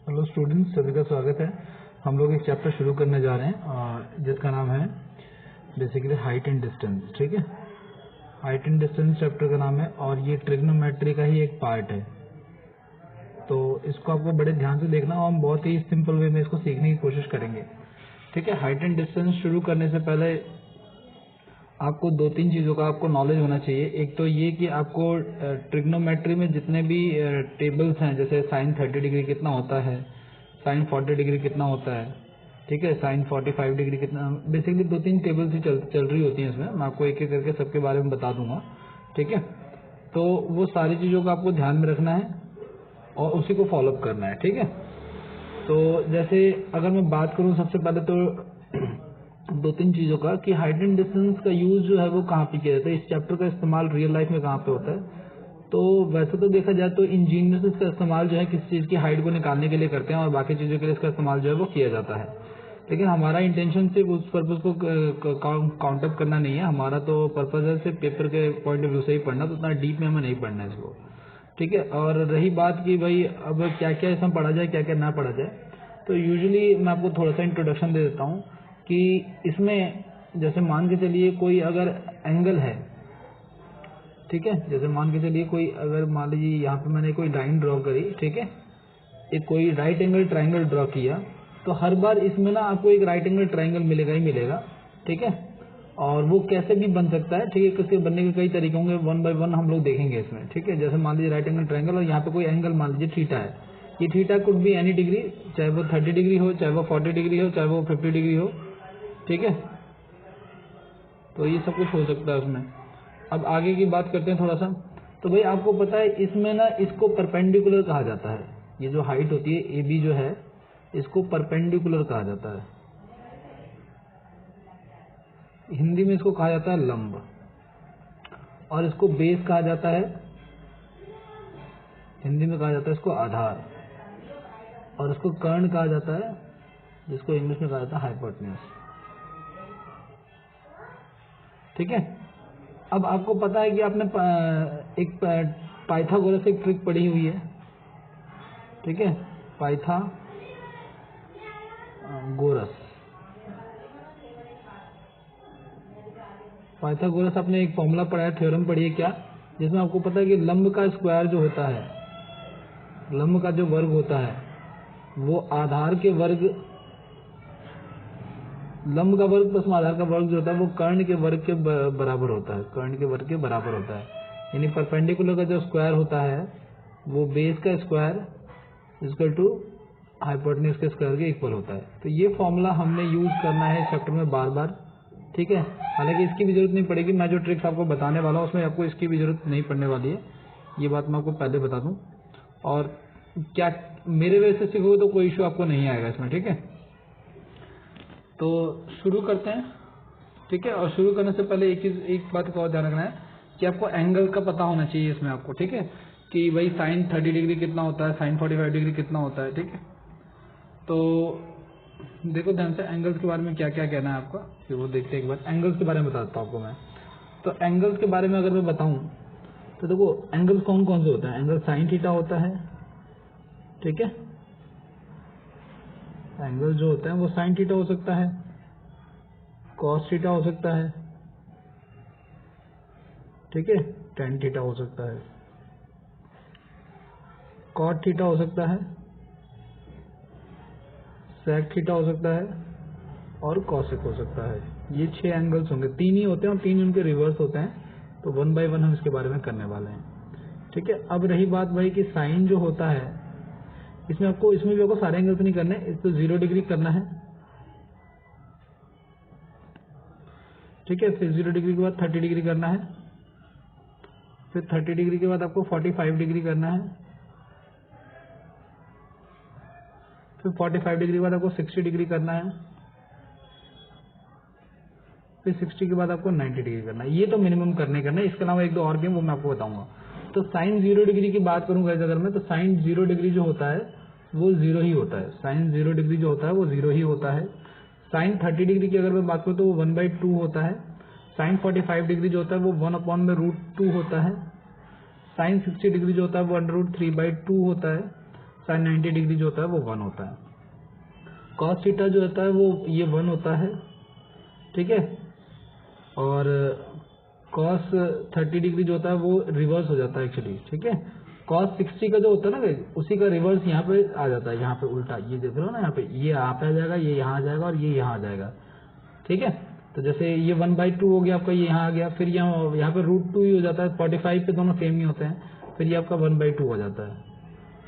Hello students, सभी का स्वागत है। हम लोग एक चैप्टर शुरू करने जा रहे हैं जिसका नाम है बेसिकली हाइट एंड डिस्टेंस। ठीक है, हाइट एंड डिस्टेंस चैप्टर का नाम है और ये ट्रिग्नोमेट्री का ही एक पार्ट है। तो इसको आपको बड़े ध्यान से देखना और हम बहुत ही सिंपल वे में इसको सीखने की कोशिश करेंगे। ठीक है, हाइट एंड डिस्टेंस शुरू करने से पहले आपको दो तीन चीज़ों का आपको नॉलेज होना चाहिए। एक तो ये कि आपको ट्रिग्नोमेट्री में जितने भी टेबल्स हैं, जैसे साइन 30 डिग्री कितना होता है, साइन 40 डिग्री कितना होता है, ठीक है, साइन 45 डिग्री कितना, बेसिकली दो तीन टेबल्स ही चल रही होती हैं इसमें। मैं आपको एक एक करके सबके बारे में बता दूंगा। ठीक है, तो वो सारी चीज़ों का आपको ध्यान में रखना है और उसी को फॉलोअप करना है। ठीक है, तो जैसे अगर मैं बात करूं सबसे पहले तो दो तीन चीज़ों का कि हाइट एंड डिस्टेंस का यूज जो है वो कहाँ पे किया जाता है, इस चैप्टर का इस्तेमाल रियल लाइफ में कहाँ पे होता है। तो वैसे तो देखा जाए तो इंजीनियर्स इसका इस्तेमाल जो है किसी चीज़ की हाइट को निकालने के लिए करते हैं और बाकी चीज़ों के लिए इसका इस्तेमाल जो है वो किया जाता है। लेकिन हमारा इंटेंशन सिर्फ उस पर्पज़ को काउंट अप करना नहीं है। हमारा तो पर्पज़ है सिर्फ पेपर के पॉइंट ऑफ व्यू से ही पढ़ना, तो उतना डीप में हमें नहीं पढ़ना है इसको। ठीक है, और रही बात कि भाई अब क्या क्या इसमें पढ़ा जाए, क्या क्या ना पढ़ा जाए, तो यूजुअली मैं आपको थोड़ा सा इंट्रोडक्शन दे देता हूँ कि इसमें जैसे मान के चलिए कोई अगर एंगल है, ठीक है, जैसे मान के चलिए कोई अगर मान लीजिए यहाँ पे मैंने कोई लाइन ड्रॉ करी, ठीक है, एक कोई राइट एंगल ट्राइंगल ड्रॉ किया, तो हर बार इसमें ना आपको एक राइट एंगल ट्राइंगल मिलेगा ही मिलेगा। ठीक है, और वो कैसे भी बन सकता है। ठीक है, इसके बनने के कई तरीके होंगे, वन बाय वन हम लोग देखेंगे इसमें। ठीक है, जैसे मान लीजिए राइट एंगल ट्राइंगल और यहाँ पे कोई एंगल मान लीजिए थीटा है। ये थीटा कुड भी एनी डिग्री, चाहे वो 30 डिग्री हो, चाहे वो 40 डिग्री हो, चाहे वो 50 डिग्री हो। ठीक है, तो ये सब कुछ हो सकता है उसमें। अब आगे की बात करते हैं थोड़ा सा। तो भाई आपको पता है इसमें ना इसको परपेंडिकुलर कहा जाता है। ये जो हाइट होती है ए बी जो है, इसको परपेंडिकुलर कहा जाता है। हिंदी में इसको कहा जाता है लंब, और इसको बेस कहा जाता है, हिंदी में कहा जाता है इसको आधार, और इसको कर्ण कहा जाता है, जिसको इंग्लिश में कहा जाता है हाइपोटेन्यूज। ठीक है, अब आपको पता है कि आपने एक पाइथागोरस एक ट्रिक पढ़ी हुई है। ठीक है, पाइथागोरस आपने एक फॉर्मूला पढ़ा है, थ्योरम पढ़ी है क्या, जिसमें आपको पता है कि लंब का स्क्वायर जो होता है, लंब का जो वर्ग होता है वो आधार के वर्ग, लंब का वर्ग प्लस आधार का वर्ग जो होता है वो कर्ण के वर्ग के बराबर होता है, कर्ण के वर्ग के बराबर होता है। यानी परपेंडिकुलर का जो स्क्वायर होता है वो बेस का स्क्वायर इक्वल टू हाइपोटेन्यूज के स्क्वायर के इक्वल होता है। तो ये फॉर्मूला हमने यूज करना है चैप्टर में बार बार। ठीक है, हालांकि इसकी भी जरूरत नहीं पड़ेगी, मैं जो ट्रिक्स आपको बताने वाला हूँ उसमें आपको इसकी भी जरूरत नहीं पड़ने वाली है, ये बात मैं आपको पहले बता दूं। और क्या मेरे वजह से सीखोगे तो कोई इशू आपको नहीं आएगा इसमें। ठीक है, तो शुरू करते हैं। ठीक है, और शुरू करने से पहले एक बात का और ध्यान रखना है कि आपको एंगल का पता होना चाहिए इसमें आपको। ठीक है, कि भाई साइन 30 डिग्री कितना होता है, साइन 45 डिग्री कितना होता है। ठीक है, तो देखो ध्यान से एंगल्स के बारे में क्या क्या कहना है आपका, फिर वो देखते हैं। एक बार एंगल्स के बारे में बताता हूँ आपको मैं। तो एंगल्स के बारे में अगर मैं बताऊं तो देखो एंगल्स कौन कौन से होते हैं। एंगल साइन थीटा होता है, ठीक है, एंगल जो होता है वो साइन थीटा हो सकता है, कॉस थीटा हो सकता है, ठीक है, टेन थीटा हो सकता है, कॉट थीटा हो सकता है, सेक थीटा हो सकता है और कॉसेक हो सकता है। ये 6 एंगल्स होंगे, 3 ही होते हैं और 3 उनके रिवर्स होते हैं। तो वन बाय वन हम इसके बारे में करने वाले हैं। ठीक है, अब रही बात भाई कि साइन जो होता है इसमें भी आपको सारे एंगल्स नहीं करने, इसको 0 डिग्री करना है। ठीक है, फिर 0 डिग्री के बाद 30 डिग्री करना है, फिर 30 डिग्री के बाद आपको 45 डिग्री करना है, फिर 45 डिग्री के बाद आपको 60 डिग्री करना है, फिर 60 के बाद आपको 90 डिग्री करना है। ये तो मिनिमम करने है, इसके अलावा एक दो और भी हैं वो मैं आपको बताऊंगा। तो साइन 0 डिग्री की बात करूंगा अगर मैं, तो साइन 0 डिग्री जो होता है वो 0 ही होता है। साइन 0 डिग्री जो होता है वो 0 ही होता है। साइन 30 डिग्री की अगर मैं बात करूँ तो वो 1/2 होता है। साइन 45 डिग्री जो होता है वो 1/√2 होता है। साइन 60 डिग्री जो होता है वो √3/2 होता है। साइन 90 डिग्री जो होता है वो 1 होता है। कॉस थीटा जो होता है वो ये 1 होता है, ठीक है। और कॉस 30 डिग्री जो होता है वो रिवर्स हो जाता है एक्चुअली, ठीक है। कॉस 60 का जो होता है ना उसी का रिवर्स यहाँ पे आ जाता है, यहाँ पे उल्टा, ये देख रहे हो ना, यहाँ पे ये यहाँ पे आ जाएगा, ये यहाँ आ जाएगा और ये यहाँ आ जाएगा, ठीक है। तो जैसे ये 1/2 हो गया आपका, ये यहाँ आ गया, फिर यहाँ पे √2 ही हो जाता है, 45 पे दोनों सेम ही होते हैं, फिर ये आपका 1/2 हो जाता है,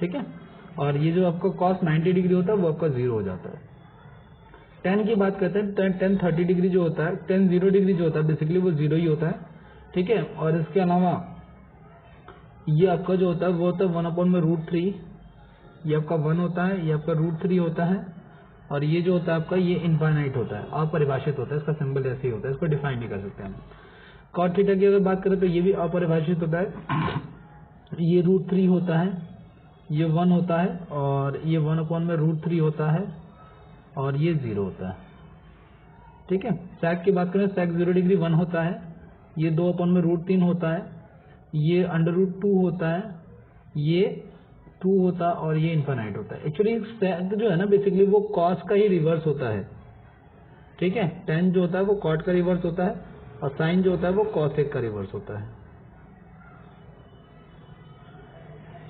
ठीक है। और ये जो आपका कॉस 90 डिग्री होता है वो आपका 0 हो जाता है। tan की बात करते हैं, tan 30 डिग्री जो होता है, tan 0 डिग्री जो होता है बेसिकली वो 0 ही होता है, ठीक है। और इसके अलावा ये आपका जो होता है वो होता है 1/√3, ये आपका 1 होता है, ये आपका √3 होता है, और ये जो होता है आपका ये इनफाइनाइट होता है, अपरिभाषित होता है, इसका सिंबल ऐसे ही होता है, इसको डिफाइन नहीं कर सकते हम। कॉट थीटा की अगर बात करें तो ये भी अपरिभाषित होता है, ये √3 होता है, ये 1 होता है, और ये 1/√3 होता है, और ये 0 होता है, ठीक है। sec की बात करें, sec 0 डिग्री 1 होता है, ये 2/√3 होता है, ये √2 होता है, ये 2 होता है, और ये इनफाइनाइट होता है। एक्चुअली sec जो है ना बेसिकली वो cos का ही रिवर्स होता है, ठीक है। tan जो होता है वो cot का रिवर्स होता है, और sin जो होता है वो cosec का रिवर्स होता है,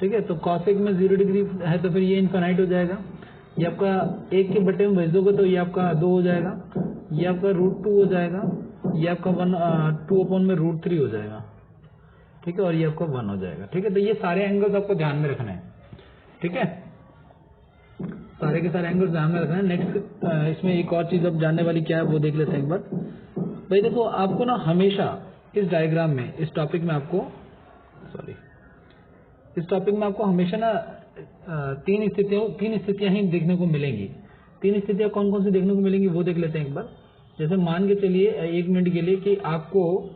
ठीक है। तो cosec में 0 डिग्री है तो फिर ये इनफाइनाइट हो जाएगा, ये आपका 1 के बटे में भेज दोगे तो ये आपका 2 हो जाएगा, ये आपका √2 हो जाएगा, ये आपका 2/√3 हो जाएगा, ठीक है, और ये आपका 1 हो जाएगा, ठीक है। तो ये सारे एंगल्स आपको ध्यान में रखना है, ठीक है, सारे के सारे एंगल्स ध्यान में रखना है। नेक्स्ट इसमें एक और चीज अब जानने वाली क्या है वो देख लेते हैं एक बार। भाई देखो आपको ना हमेशा इस डायग्राम में, इस टॉपिक में आपको हमेशा ना तीन स्थितियां ही देखने को मिलेंगी। 3 स्थितियां कौन कौन सी देखने को मिलेंगी वो देख लेते हैं एक बार। जैसे मान के चलिए 1 मिनट के लिए कि आपको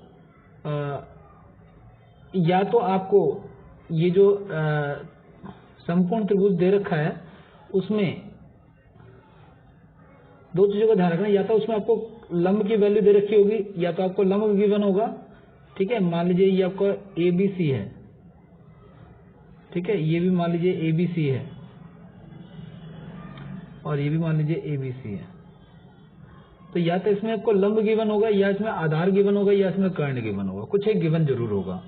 या तो आपको ये जो संपूर्ण त्रिभुज दे रखा है उसमें 2 चीजों का ध्यान रखना, या तो उसमें आपको लंब की वैल्यू दे रखी होगी, या तो आपको लंब गिवन होगा, ठीक है। मान लीजिए ये आपका ABC है, ठीक है, ये भी मान लीजिए ABC है, और ये भी मान लीजिए ABC है। तो या तो इसमें आपको लंब गिवन होगा, या इसमें आधार गिवन होगा, या इसमें कर्ण गिवन होगा, कुछ एक गिवन जरूर होगा,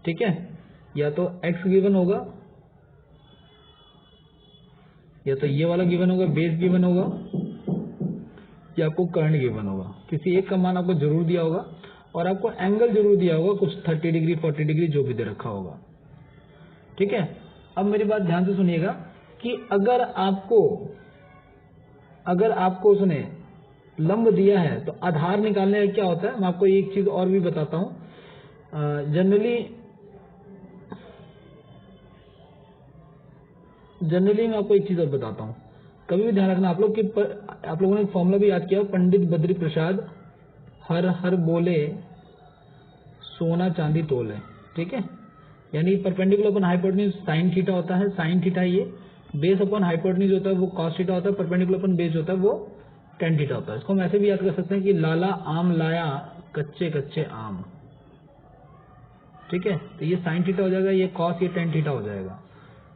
ठीक है। या तो x गिवन होगा, या तो ये वाला गिवन होगा, बेस गिवन होगा, या आपको कर्ण गिवन होगा। किसी एक का मान आपको जरूर दिया होगा, और आपको एंगल जरूर दिया होगा, कुछ 30 डिग्री 40 डिग्री जो भी दे रखा होगा, ठीक है। अब मेरी बात ध्यान से सुनिएगा कि अगर आपको उसने लंब दिया है तो आधार निकालने का क्या होता है, मैं आपको एक चीज और भी बताता हूं। जनरली मैं आपको एक चीज और बताता हूं, कभी भी ध्यान रखना आप लोग कि आप लोगों ने एक फॉर्मूला भी याद किया, पंडित बद्री प्रसाद हर हर बोले सोना चांदी तोले, ठीक है। यानी perpendicular upon hypotenuse sine theta होता है, साइन थीटा ये बेस अपन हाइपोटेन्यूज होता है वो कॉस थीटा होता है, परपेंडिकुलर अपन बेस होता है वो tan थीटा होता है। इसको हम ऐसे भी याद कर सकते हैं कि लाला आम लाया कच्चे कच्चे आम, ठीक है। तो ये साइन थीटा हो जाएगा, ये कॉस, ये tan थीटा हो जाएगा।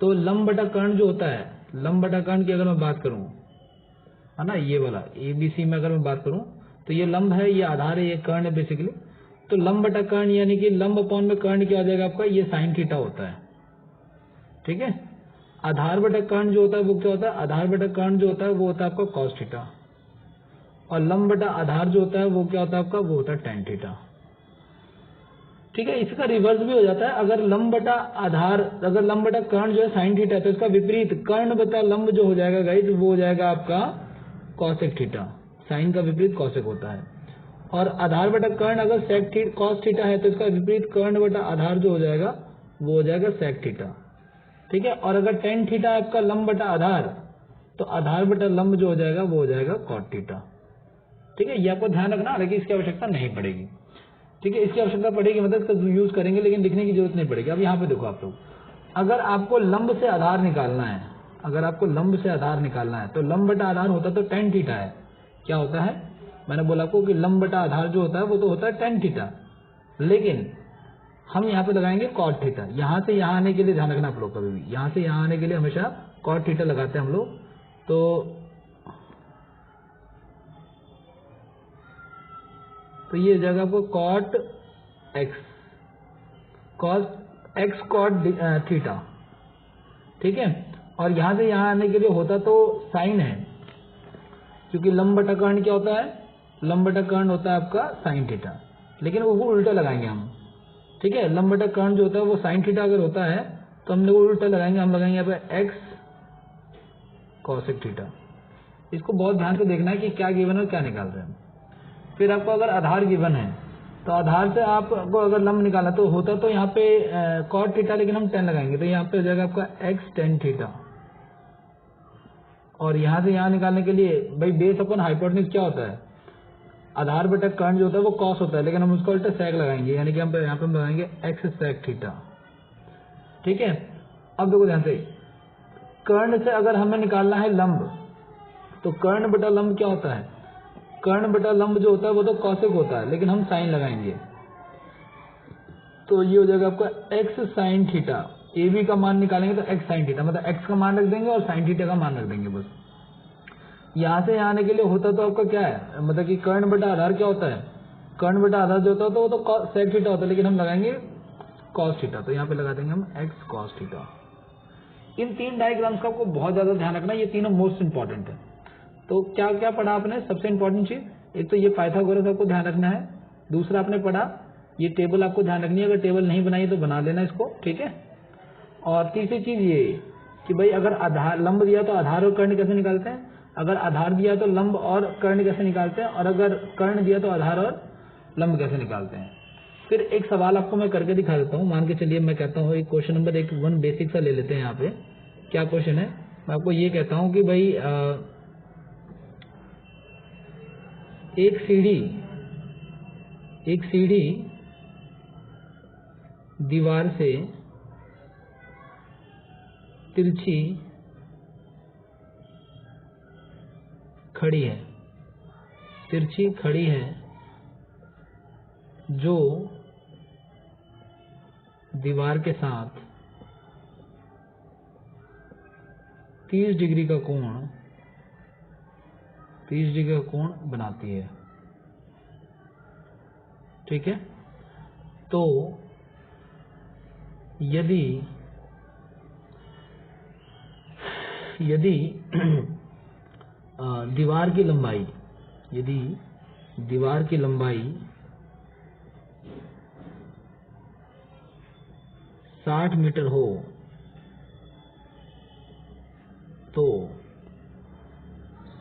तो लंब बटा कर्ण जो होता है, लंब बटा कर्ण की अगर मैं बात करूं, है ना, ये वाला ABC में अगर मैं बात करूं तो ये लंब है, ये आधार है, ये कर्ण है बेसिकली। तो लंब बटा कर्ण यानी कि लंब अपॉन में कर्ण क्या हो जाएगा आपका, ये साइन थीटा होता है, ठीक है। आधार बटा कर्ण जो होता है वो क्या होता है, आधार बटा कर्ण जो होता है वो होता है आपका कॉस थीटा, और लंब बटा आधार जो होता है वो क्या होता है आपका, वो होता है tan थीटा, ठीक है। इसका रिवर्स भी हो जाता है, अगर लंब बटा आधार, अगर लंब बटा कर्ण जो है साइन थीटा है तो इसका विपरीत कर्ण बटा लंब जो हो जाएगा गाइस वो हो जाएगा आपका कॉसेक थीटा, साइन का विपरीत कॉसेक होता है। और आधार बटा कर्ण अगर सेक कॉस थीटा है तो इसका विपरीत कर्ण बटा आधार जो हो जाएगा वो हो जाएगा सेक थीटा, ठीक है। और अगर tan थीटा आपका लंब बटा आधार, तो आधार बटा लंब जो हो जाएगा वो हो जाएगा कॉट थीटा, ठीक है। ये आपको ध्यान रखना, हालांकि इसकी आवश्यकता नहीं पड़ेगी, ठीक है। इसकी आवश्यकता पड़ेगी मतलब इसका यूज करेंगे, लेकिन लिखने की जरूरत नहीं पड़ेगी। अब यहाँ पे देखो आप लोग, अगर आपको लंब से आधार निकालना है, अगर आपको लंब से आधार निकालना है तो लंब बटा आधार होता तो tan थीटा है, क्या होता है, मैंने बोला आपको कि लंब बटा आधार जो होता है वो तो होता है tan थीटा, लेकिन हम यहाँ पे लगाएंगे कॉट थीटा। यहाँ से यहाँ आने के लिए ध्यान रखना आप लोग, कभी भी यहाँ से यहाँ आने के लिए हमेशा कॉट थीटा लगाते हैं हम लोग। तो ये हो जाएगा आपको cot x, x cot theta, ठीक है। और यहाँ से यहाँ आने के लिए होता तो साइन है, क्योंकि लंब बटा कर्ण क्या होता है, लंब बटा कर्ण होता है आपका साइन थीटा, लेकिन वो उल्टा लगाएंगे हम, ठीक है। लंब बटा कर्ण जो होता है वो साइन थीटा अगर होता है तो हम लोग उल्टा लगाएंगे, हम लगाएंगे यहाँ पे एक्स कॉसेक थीटा। इसको बहुत ध्यान से देखना है कि क्या गिवन है और क्या निकाल रहे हैं। फिर आपको अगर आधार गिवन है तो आधार से आपको अगर लंब निकालना तो होता तो यहाँ पे कॉट थीटा, लेकिन हम 10 लगाएंगे तो यहाँ पे हो जाएगा आपका एक्स टेन थीटा। और यहाँ से यहाँ निकालने के लिए भाई बेस अपन हाइपोटेन्यूज क्या होता है, आधार बटा कर्ण जो होता है वो कॉस होता है, लेकिन हम उसको उल्टा सेक लगाएंगे, यानी कि हम यहाँ पे हम लगाएंगे एक्स सेक थीटा, ठीक है। अब देखो ध्यान से, कर्ण से अगर हमें निकालना है लंब तो कर्ण बटा लंब क्या होता है, कर्ण बटा लंब जो होता है वो तो कॉसेक होता है, लेकिन हम साइन लगाएंगे तो ये हो जाएगा आपका x sine theta. A B का मान निकालेंगे तो एक्स साइन थीटा, मतलब एक्स का मान रख देंगे और साइन थीटा का मान रख देंगे बस। यहाँ से यहाँ आने के लिए होता तो आपका क्या है, मतलब कि कर्ण बटा आधार क्या होता है, कर्ण बटा आधार जो होता है तो वो तो सेक थीटा होता है, लेकिन हम लगाएंगे कॉस थीटा, तो यहाँ पे लगा देंगे हम एक्स कॉस थीटा। इन 3 डायग्राम्स का आपको बहुत ज्यादा ध्यान रखना, ये तीनों मोस्ट इंपॉर्टेंट है। तो क्या क्या पढ़ा आपने, सबसे इंपॉर्टेंट चीज एक तो ये पाइथागोरस आपको ध्यान रखना है, दूसरा आपने पढ़ा ये टेबल आपको ध्यान रखनी है, अगर टेबल नहीं बनाई तो बना लेना इसको, ठीक है। और तीसरी चीज ये कि भाई अगर आधार लंब दिया तो आधार और कर्ण कैसे निकालते हैं, अगर आधार दिया तो लंब और कर्ण कैसे निकालते हैं, और अगर कर्ण दिया तो आधार और लंब कैसे निकालते हैं। फिर एक सवाल आपको मैं करके दिखा देता हूँ, मान के चलिए मैं कहता हूँ एक क्वेश्चन नंबर 1 बेसिक सा ले लेते हैं। यहाँ पे क्या क्वेश्चन है, मैं आपको ये कहता हूँ कि भाई एक सीढ़ी दीवार से तिरछी खड़ी है, जो दीवार के साथ 30 डिग्री का कोण बनाती है, ठीक है। तो यदि दीवार की लंबाई 60 मीटर हो तो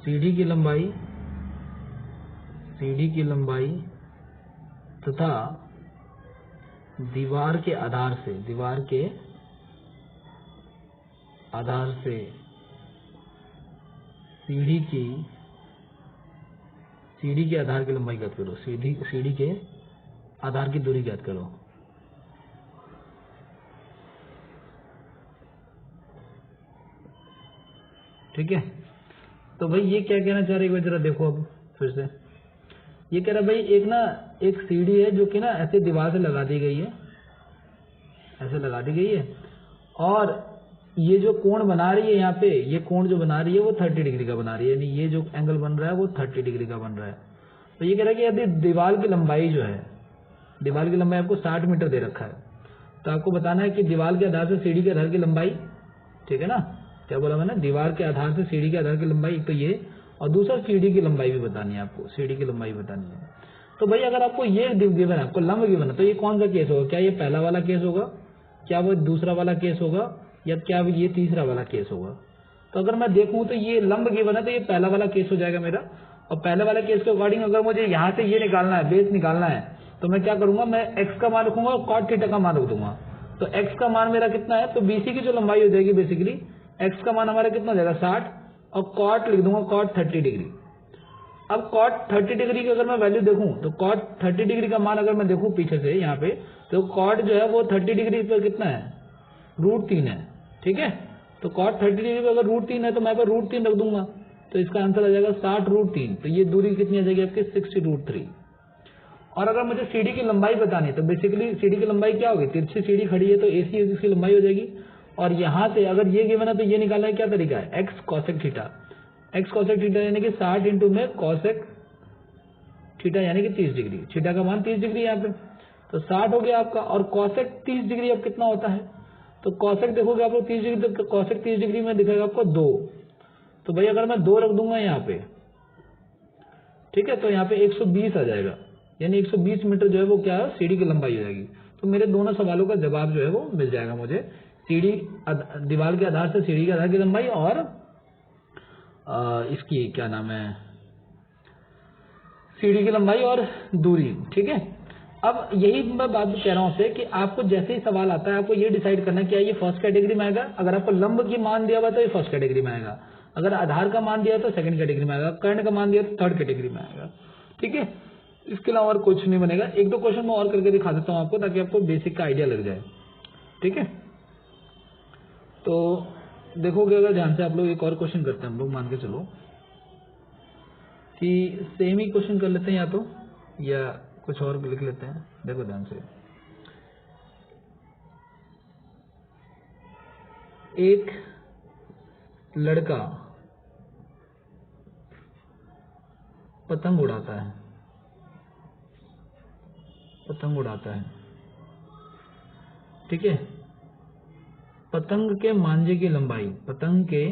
सीढ़ी की लंबाई तथा दीवार के आधार से सीढ़ी के आधार की लंबाई ज्ञात करो, सीढ़ी के आधार की दूरी ज्ञात करो। ठीक है, तो भाई ये क्या कहना चाह रहे हैं, जरा देखो अब फिर से। ये कह रहा भाई एक सीढ़ी है जो कि ना ऐसे दीवार से लगा दी गई है, और ये जो कोण बना रही है यहाँ पे, ये कोण जो बना रही है वो 30 डिग्री का बना रही है, यानी ये जो एंगल बन रहा है वो 30 डिग्री का बन रहा है। तो ये कह रहा है कि यदि दीवार की लंबाई आपको 60 मीटर दे रखा है, तो आपको बताना है कि दीवार के आधार से सीढ़ी के आधार की लंबाई, ठीक है ना, क्या बोला मैंने, दीवार के आधार से सीढ़ी के आधार की लंबाई, एक तो ये, और दूसरा सीढ़ी की लंबाई भी बतानी है आपको, सीढ़ी की लंबाई बतानी है। तो भाई अगर आपको ये गिवन है, आपको लंब गिवन है, तो ये कौन सा केस होगा, क्या ये पहला वाला केस होगा, क्या वो दूसरा वाला केस होगा, या क्या ये तीसरा वाला केस होगा। तो अगर मैं देखूं तो ये लंब गिवन है तो ये पहला वाला केस हो जाएगा मेरा, और पहले वाला केस के अकॉर्डिंग अगर मुझे यहाँ से ये निकालना है, बेस निकालना है, तो मैं क्या करूंगा, मैं एक्स का मान रखूंगा और कॉट थीटा का मान रख दूंगा। तो एक्स का मान मेरा कितना है, तो बीसी की जो लंबाई हो जाएगी बेसिकली, एक्स का मान हमारा कितना हो जाएगा 60, और कॉट लिख दूंगा कॉट 30 डिग्री। अब कॉट 30 डिग्री की अगर मैं वैल्यू देखूं तो कॉट 30 डिग्री का मान अगर मैं देखूं पीछे से यहाँ पे, तो कॉट जो है वो 30 डिग्री पर कितना है, √3 है, ठीक है। तो कॉट 30 डिग्री पर अगर √3 है तो मैं पर √3 रख दूंगा, तो इसका आंसर आ जाएगा 60 √3। तो ये दूरी कितनी आ जाएगी आपकी 60 √3। और अगर मुझे सीढ़ी की लंबाई बतानी तो बेसिकली सीढ़ी की लंबाई क्या होगी, तिरछी सीढ़ी खड़ी है तो AC इसकी लंबाई हो जाएगी। और यहाँ से अगर ये गिवन है तो ये निकालना है क्या तरीका है, x cosec theta. X cosec theta यानी कि 60 इंटू में कॉसेक थीटा यानी कि 30 डिग्री। थीटा का मान 30 डिग्री यहाँ पे, तो 60 हो गया आपका। और कॉसेक 30 डिग्री अब कितना होता है, तो कॉसेक देखोगे आप लोग 30 डिग्री, तो कॉसेक 30 डिग्री में दिखेगा आपको 2। तो भाई अगर मैं 2 रख दूंगा यहाँ पे, ठीक है, तो यहाँ पे 120 आ जाएगा, यानी 120 मीटर जो है वो क्या है, सीढ़ी की लंबाई हो जाएगी। तो मेरे दोनों सवालों का जवाब जो है वो मिल जाएगा मुझे, सीढ़ी दीवार के आधार से सीढ़ी के आधार की लंबाई और इसकी क्या नाम है, सीढ़ी की लंबाई और दूरी। ठीक है, अब यही मैं बात कह रहा हूं आपसे कि आपको जैसे ही सवाल आता है आपको ये डिसाइड करना क्या ये फर्स्ट कैटेगरी में आएगा। अगर आपको लंब की मान दिया हुआ तो ये फर्स्ट कैटेगरी में आएगा, अगर आधार का मान दिया तो सेकंड कैटेगरी में आएगा, कर्ण का मान दिया तो थर्ड कैटेगरी में आएगा। ठीक है, इसके अलावा और कुछ नहीं बनेगा। एक दो क्वेश्चन मैं और करके दिखा देता हूँ आपको ताकि आपको बेसिक का आइडिया लग जाए। ठीक है, तो देखोगे अगर ध्यान से आप लोग, एक और क्वेश्चन करते हैं हम लोग, मान के चलो कि सेम ही क्वेश्चन कर लेते हैं या तो, या कुछ और लिख लेते हैं। देखो ध्यान से, एक लड़का पतंग उड़ाता है, पतंग उड़ाता है, ठीक है। पतंग के मांझे की लंबाई, पतंग के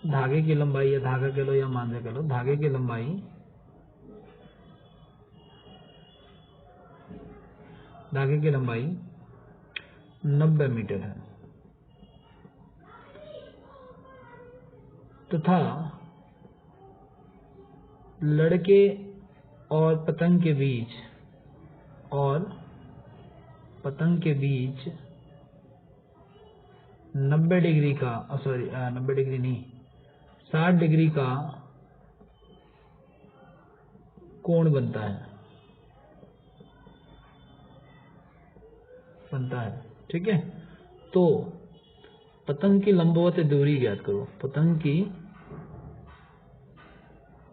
धागे की लंबाई, या धागा कह लो या मांझा कह लो, धागे की लंबाई 90 मीटर है तथा लड़के और पतंग के बीच 90 डिग्री का, सॉरी 90 डिग्री नहीं, 60 डिग्री का कोण बनता है। ठीक है, तो पतंग की लंबवत दूरी ज्ञात करो, पतंग की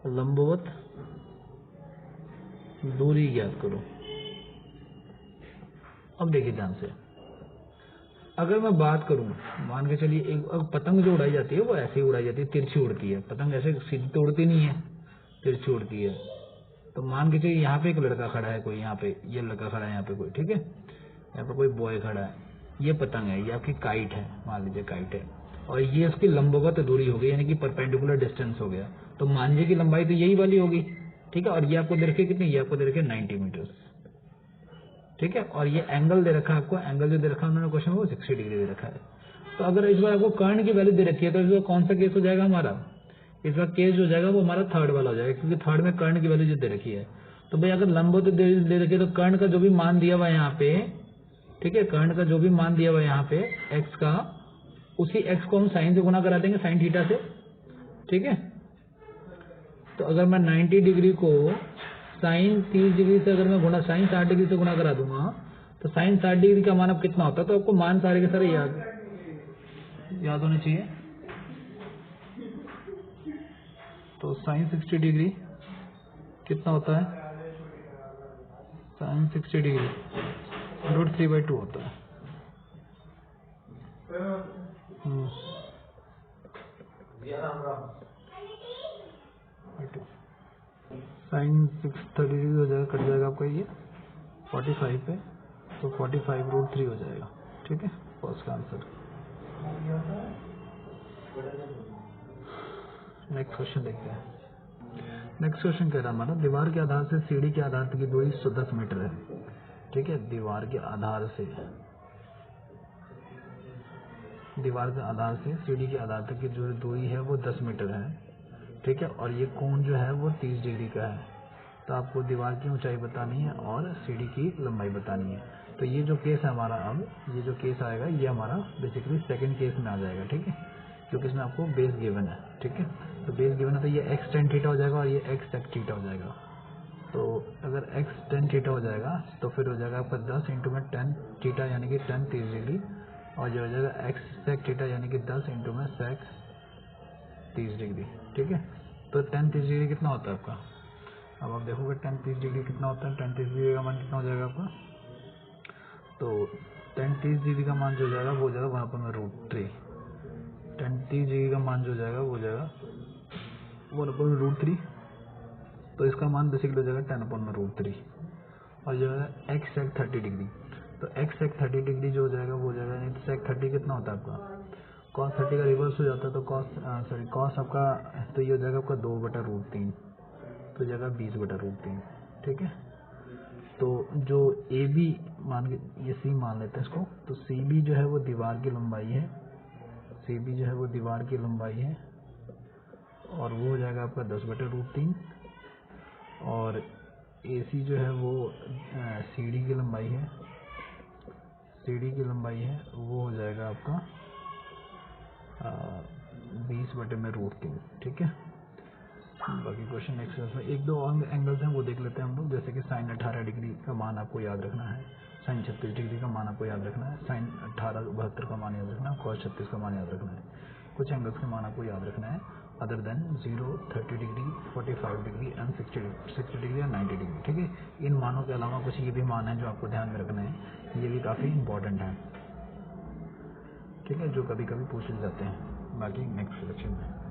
लंबवत दूरी ज्ञात करो। अब देखिए ध्यान से, अगर मैं बात करूं, मान के चलिए एक पतंग जो उड़ाई जाती है वो ऐसे ही उड़ाई जाती है, तिरछी उड़ती है पतंग, ऐसे सीधी तो उड़ती नहीं है, तिरछी उड़ती है। तो मान के चलिए यहाँ पे एक लड़का खड़ा है, कोई यहाँ पे, ये लड़का खड़ा है यहाँ पे कोई, ठीक है, यहाँ पे कोई बॉय खड़ा है, ये पतंग है, ये आपकी काइट है, मान लीजिए काइट है, और ये उसकी लंबवत दूरी हो गई, यानी कि परपेंडिकुलर डिस्टेंस हो गया। तो मांझे की लंबाई तो यही वाली होगी, ठीक है। और ये आपको दे रखे कितनी, ये आपको दे रखे 90 मीटर, ठीक है। और ये एंगल दे रखा है आपको, एंगल जो दे रखा है उन्होंने क्वेश्चन में वो 60 डिग्री दे रखा है। तो अगर इस बार आपको कर्ण की वैल्यू दे रखी है तो इस बार कौन सा केस हो जाएगा हमारा, इस बार केस जो जाएगा वो हमारा थर्ड वाला हो जाएगा, क्योंकि थर्ड में कर्ण की वैल्यू जो दे रखी है। तो भाई अगर लंबवत दे रखी है तो कर्ण का जो भी मान दिया हुआ है यहाँ पे, ठीक है, कर्ण का जो भी मान दिया हुआ है यहाँ पे एक्स का, उसी एक्स को हम साइन से गुना करा देंगे, साइन थीटा से, ठीक है। तो अगर मैं 90 डिग्री को साइन 30 डिग्री से अगर मैं गुना, साइन 60 डिग्री से गुना करा दूंगा तो साइन 60 डिग्री का मान अब कितना होता है, तो आपको मान सारे के सारे याद होने चाहिए। तो साइन 60 डिग्री कितना होता है, साइन 60 डिग्री √3/2 होता है। साइन 30 डिग्री हो जाएगा, कट जाएगा आपका ये 45 पे, तो 45√3 हो जाएगा, ठीक है, फर्स्ट का आंसर। नेक्स्ट क्वेश्चन देखते हैं। नेक्स्ट क्वेश्चन कह रहा है हमारा, दीवार के आधार से सीढ़ी के आधार तक की दूरी 110 मीटर है, ठीक है। दीवार के आधार से सीढ़ी के आधार तक की जो दूरी है वो 10 मीटर है, ठीक है। और ये कोण जो है वो 30 डिग्री का है। तो आपको दीवार की ऊंचाई बतानी है और सीढ़ी की लंबाई बतानी है। तो ये जो केस है हमारा, अब ये जो केस आएगा ये हमारा बेसिकली सेकंड केस में आ जाएगा, ठीक है, क्योंकि इसमें आपको बेस गिवन है, ठीक है। तो बेस गिवन है तो ये x tan थीटा हो जाएगा और ये x sec थीटा हो जाएगा। तो अगर x tan थीटा हो जाएगा तो फिर हो जाएगा आपका 10 इंटू में tan थीटा यानी कि tan 30 डिग्री, और जो हो जाएगा x sec थीटा यानी कि 10 इंटू में sec 30 डिग्री, ठीक है। तो tan 30 डिग्री कितना होता है आपका, अब आप देखोगे tan 30 डिग्री कितना होता है, tan 30 डिग्री का मान कितना हो जाएगा आपका, तो tan 30 डिग्री का मान जो हो जाएगा वो हो जाएगा 1/√3। tan 30 डिग्री का मान जो हो जाएगा वो हो जाएगा 1/√3, तो इसका मान बेसिकली हो जाएगा 10/√3। और जो है x sec 30 डिग्री, तो x sec 30 डिग्री जो हो जाएगा वो हो जाएगा, नहीं तो sec 30 कितना होता है आपका, cos 30 का रिवर्स हो जाता है, तो cos आपका, तो ये हो जाएगा आपका 2/√3, तो जाएगा 20/√3। ठीक है, तो जो ए बी मान के, ये सी मान लेते हैं इसको, तो सी बी जो है वो दीवार की लंबाई है, सी बी जो है वो दीवार की लंबाई है, और वो हो जाएगा आपका 10/√3। और ए सी जो है वो सी डी की लंबाई है, सी डी की लंबाई है, वो हो जाएगा आपका 20/√3। ठीक है, बाकी क्वेश्चन एक्सरसाइज में एक दो और एंगल्स हैं वो देख लेते हैं हम लोग, जैसे कि साइन 18 डिग्री का मान आपको याद रखना है, साइन 36 डिग्री का मान आपको याद रखना है, साइन 72 का मान याद रखना है, cos 36 का मान याद रखना है। कुछ एंगल्स का मान आपको याद रखना है other than 0, 30 degree, 45 degree and 60 degree और 90 डिग्री। ठीक है, इन मानों के अलावा कुछ ये भी मान है जो आपको ध्यान में रखना है, ये भी काफ़ी इंपॉर्टेंट है। ठीक है, जो कभी कभी पूछ जाते हैं। बाकी नेक्स्ट सेक्शन में